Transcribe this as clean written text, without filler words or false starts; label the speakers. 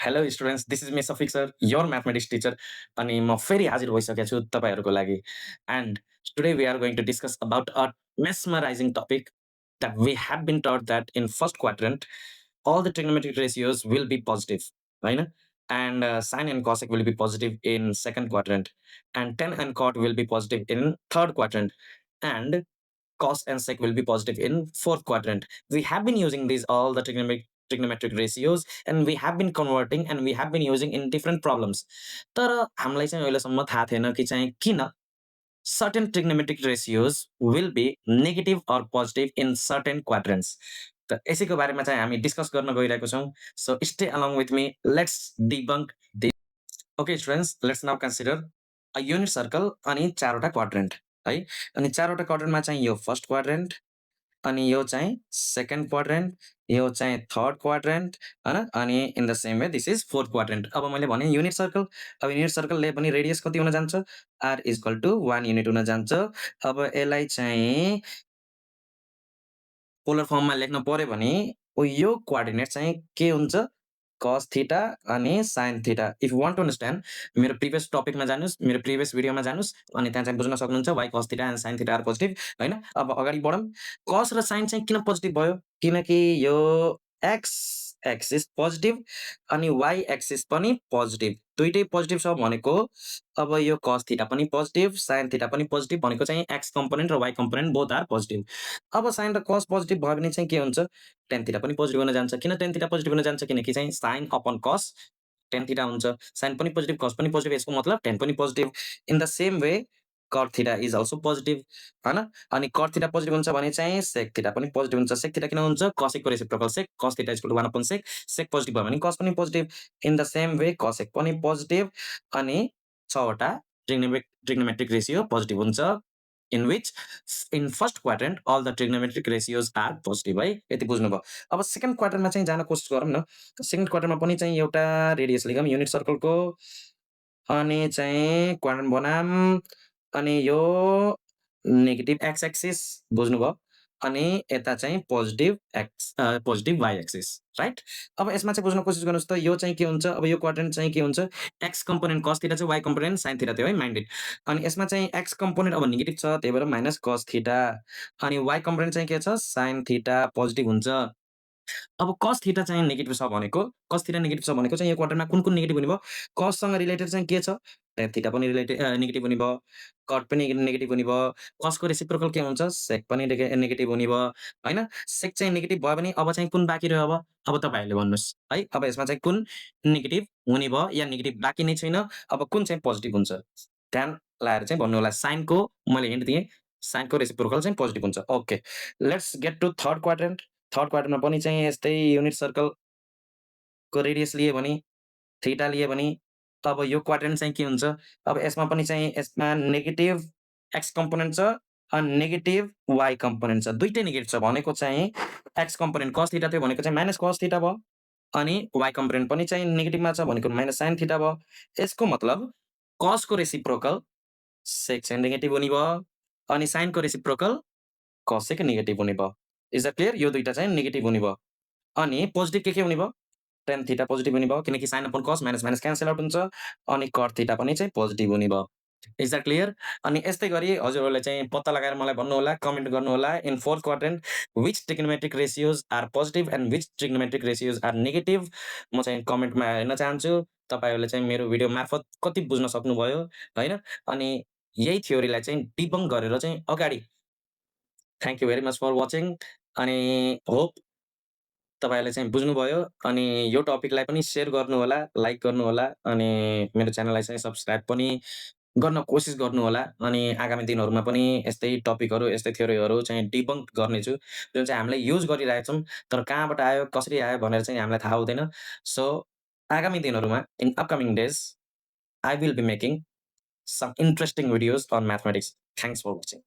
Speaker 1: Hello students, this is me Safiq sir, your mathematics teacher. अनि म फेरि हाजिर भइसकेको छु तपाईँहरूको लागि। And today we are going to discuss about a mesmerizing topic that we have been taught that in first quadrant all the trigonometric ratios will be positive, right? And sine and cosec will be positive in second quadrant, and tan and cot will be positive in third quadrant, and cos and sec will be positive in fourth quadrant. We have been using these all the trigonometric ratios, and we have been converting and we have been using in different problems. तर हामीलाई चाहिँ अहिलेसम्म थाहा थिएन कि चाहिँ किन certain trigonometric ratios will be negative or positive in certain quadrants. त यसैको बारेमा चाहिँ हामी डिस्कस गर्न गइरहेको छौँ. So stay along with me. Let's debunk this. Okay, students, let's now consider a unit circle अनि चारवटा क्वाड्रेन्ट है. अनि चारवटा क्वाड्रेन्टमा चाहिँ यो फर्स्ट क्वाड्रेन्ट, अनि यो चाहिँ सेकेन्ड क्वाड्रेन्ट, यो चाहिँ थर्ड क्वाड्रेन्ट हैन, अनि in the same way this is fourth quadrant. अब मैले भने युनिट सर्कल, अब युनिट सर्कलले पनि रेडियस कति हुन जान्छ, r इक्वल टु 1 युनिट हुन जान्छ. अब यसलाई चाहिँ पोलर फर्ममा लेख्न पर्यो भने यो कोअर्डिनेट चाहिँ के हुन्छ, cos थीटा अनि sin theta. If you want to understand, मेरो प्रिभियस टपिकमा जानुस्, मेरो प्रिभियस भिडियोमा जानुस्, अनि त्यहाँ चाहिँ बुझ्न सक्नुहुन्छ why cos theta and sin theta are positive हैन. अब अगाडि बढौँ. cos र sin चाहिँ किन पोजिटिभ भयो, किनकि यो x एक्सिस पोजिटिभ अनि y एक्सिस पनि पोजिटिभ, दुईटै पोजिटिभ छ भनेको अब यो cos थीटा पनि पोजिटिभ, sin थीटा पनि पोजिटिभ भनेको चाहिँ x कम्पोनेन्ट र y component both are positive. अब sin र cos पोजिटिभ भयो भने चाहिँ के हुन्छ, tan थीटा पनि पोजिटिभ हुन जान्छ. किन tan थीटा पोजिटिभ हुन जान्छ, किनकि चाहिँ sin upon cos tan theta हुन्छ. sin पनि पोजिटिभ, cos पनि पोजिटिभ, यसको मतलब tan पनि positive. In the same way cot theta is also positive हैन. अनि cot थीटा पोजिटिभ हुन्छ भने चाहिँ sec थीटा पनि पोजिटिभ हुन्छ. sec थीटा किन हुन्छ, cosec को reciprocal sec, cos theta equal to 1 upon sec, sec positive भयो भने cos पनि positive. In the same way cosec पनि पोजिटिभ. अनि 6 वटा ट्रिग्नोमेट्रिक रेशियो पोजिटिभ हुन्छ, in which in first quadrant all the trigonometric ratios are positive है. यति बुझ्नुभयो. अब सेकेन्ड क्वाड्रेन्टमा चाहिँ जान कोसिस गरौँ न. सेकेन्ड क्वाड्रेन्टमा पनि चाहिँ एउटा रेडियस लिगौँ युनिट सर्कलको, अनि चाहिँ क्वाड्रेन्ट बनाम, अनि यो नेगेटिभ एक्स एक्सिस बुझ्नुभयो, अनि यता चाहिँ पोजिटिभ वाइ एक्सिस, राइट. अब यसमा चाहिँ बुझ्न कोसिस गर्नुहोस् त, यो चाहिँ के हुन्छ, अब यो क्वाड्रेन्ट चाहिँ के हुन्छ, एक्स कम्पोनेन्ट cos थीटा चाहिँ y कम्पोनेन्ट sin थीटा थियो है, माइन्डेड. अनि यसमा चाहिँ एक्स कम्पोनेन्ट अब नेगेटिभ छ, त्यही भएर माइनस cos थीटा, अनि y कम्पोनेन्ट चाहिँ के छ, sin थीटा पोजिटिभ हुन्छ. अब cos थीटा चाहिँ नेगेटिभ छ भनेको, cos थीटा नेगेटिभ छ भनेको चाहिँ यो क्वाड्रेन्टमा कुन नेगेटिभ हुने भयो, cos सँग रिलेटेड चाहिँ के छ, tan थीटा पनि नेगेटिभ हुने भयो, cot पनि नेगेटिभ हुने भयो, cos को रेसिप्रोकल के हुन्छ, sec पनि नेगेटिभ हुने भयो हैन. sec चाहिँ नेगेटिभ भयो भने अब चाहिँ कुन बाँकी रह्यो, अब तपाईहरुले भन्नुस् है. अब यसमा चाहिँ कुन नेगेटिभ हुने भयो या नेगेटिभ बाँकी नै छैन, अब कुन चाहिँ पोजिटिभ हुन्छ, ध्यान लाएर चाहिँ भन्नु होला. sin को मैले हिन्ट दिएँ, sin को रेसिप्रोकल चाहिँ पोजिटिभ हुन्छ. Okay, let's get to third quadrant. Third क्वाड्रेन्टमा पनि चाहिँ यस्तै युनिट सर्कलको रेडियस लिए भने, थीटा लिए भने, अब यो क्वाड्रेन्ट चाहिँ के हुन्छ, अब यसमा पनि चाहिँ यसमा नेगेटिभ एक्स कम्पोनेन्ट छ अनि नेगेटिभ वाइ कम्पोनेन्ट छ, दुईटै नेगेटिभ छ भनेको चाहिँ एक्स कम्पोनेन्ट cos थीटा थियो भनेको चाहिँ माइनस cos थीटा भयो, अनि वाइ कम्पोनेन्ट पनि चाहिँ नेगेटिभमा छ भनेको माइनस sin थीटा भयो. यसको मतलब cos को रेसिप्रोकल sec चाहिँ नेगेटिभ हुने भयो, अनि sin को रेसिप्रोकल cosec नेगेटिभ हुने भयो. इज द क्लियर, यो दुईटा चाहिँ नेगेटिभ हुने भयो. अनि पोजिटिभ के हुने भयो, tan थीटा पोजिटिभ हुने भयो, किनकि sin upon cos minus minus cancel out हुन्छ, अनि cot थीटा पनि चाहिँ पोजिटिभ हुने भयो. Is the clear. अनि यस्तै गरी हजुरहरूले चाहिँ पत्ता लगाएर मलाई भन्नु होला, कमेन्ट गर्नु होला, in fourth quadrant which trigonometric ratios are positive and which trigonometric ratios are negative. म चाहिँ कमेन्टमा हेर्न चाहन्छु तपाईहरुले चाहिँ मेरो भिडियो मार्फत कति बुझ्न सक्नुभयो हैन. अनि यही थ्योरीलाई चाहिँ डिबङ्क गरेर चाहिँ अगाडि. Thank you very much for watching, अनि होप तपाईहरुले चाहिँ बुझ्नुभयो. अनि यो टपिकलाई पनि सेयर गर्नु होला, लाइक गर्नु होला, अनि मेरो च्यानललाई चाहिँ सब्स्क्राइब पनि गर्न कोसिस गर्नु होला. अनि आगामी दिनहरुमा पनि यस्तै टपिकहरु, यस्तै थ्योरीहरु चाहिँ डिबङ्क गर्नेछु, जुन चाहिँ हामीले युज गरिरहेका छौं, तर कहाँबाट आयो, कसरी आयो भनेर चाहिँ हामीलाई थाहा हुँदैन. सो आगामी दिनहरुमा, in upcoming days, I will be making some interesting videos on mathematics. Thanks for watching.